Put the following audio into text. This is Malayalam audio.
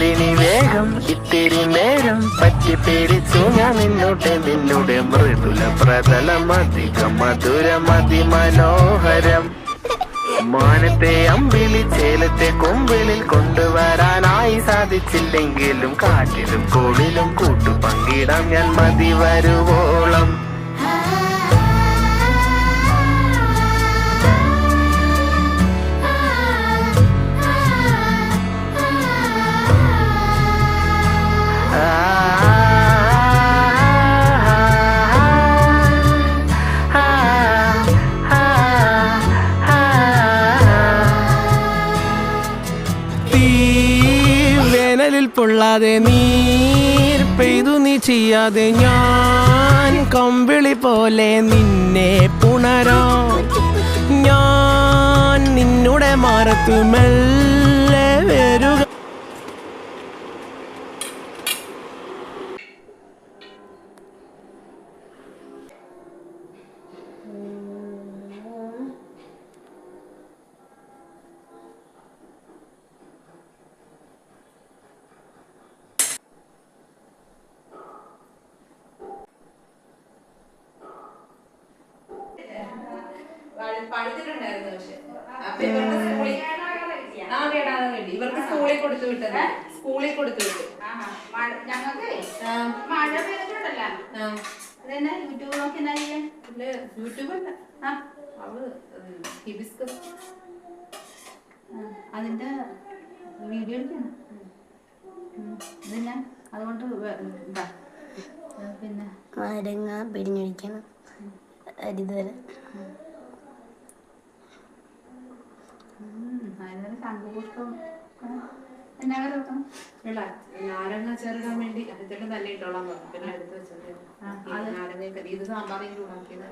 എന്തിനി വേഗം ഇത്തിരി നേരം പറ്റിപ്പിടിച്ചു ഞാൻ നിന്നുടെ മൃദുല പ്രതലം അധികം മധുരം അതിമനോഹരം. മാനത്തെ അമ്പിളി ചേലത്തെ കൊമ്പിളിൽ കൊണ്ടുവരാനായി സാധിച്ചില്ലെങ്കിലും കാറ്റിലും കോളിലും കൂട്ടു പങ്കിടാം ഞാൻ മതി വരുവോളം. വേനലിൽ പൊള്ളാതെ നീർ പെയ്തു നീ ചെയ്യാതെ ഞാൻ കമ്പിളി പോലെ നിന്നെ പുണരോ. ഞാൻ നിന്നുടെ മാറത്തു മെല്ലെ വരുക. പഠിച്ചിട്ടുണ്ടായിരുന്നു. പക്ഷെ അപ്പൊ ഇവർക്ക് സ്കൂളിൽ കേടാതെ വേണ്ടി ഇവർക്ക് സ്കൂളിൽ കൊടുത്തു വിട്ടത്. സ്കൂളിൽ കൊടുത്തു വിട്ടു. ഞങ്ങൾക്ക് മഴ പെയ്തിട്ടുണ്ടല്ല അതെന്നാ യൂട്യൂബ് നോക്കി എന്നാ ചെയ്യാൻ? യൂട്യൂബ് അല്ല, അവള് ഹിബിസ്കസ് അതിന്റെ വീഡിയോ എടുക്കണം. ഇതെന്നാ അതുകൊണ്ട് പിന്നെ നാരങ്ങ പിഴിഞ്ഞൊഴിക്കണം, അരിതര അതിനൊരു ശംഖുപുഷ്പം എന്നാ വെക്കണം. നാരങ്ങ ചേർക്കാൻ വേണ്ടി അതിന്റെ തന്നെ ഇട്ടോളാൻ പറഞ്ഞു. പിന്നെ എടുത്ത് വെച്ചത് നാരങ്ങ ഇത് സാമ്പാറിൽ ചൂടാക്കിയത്.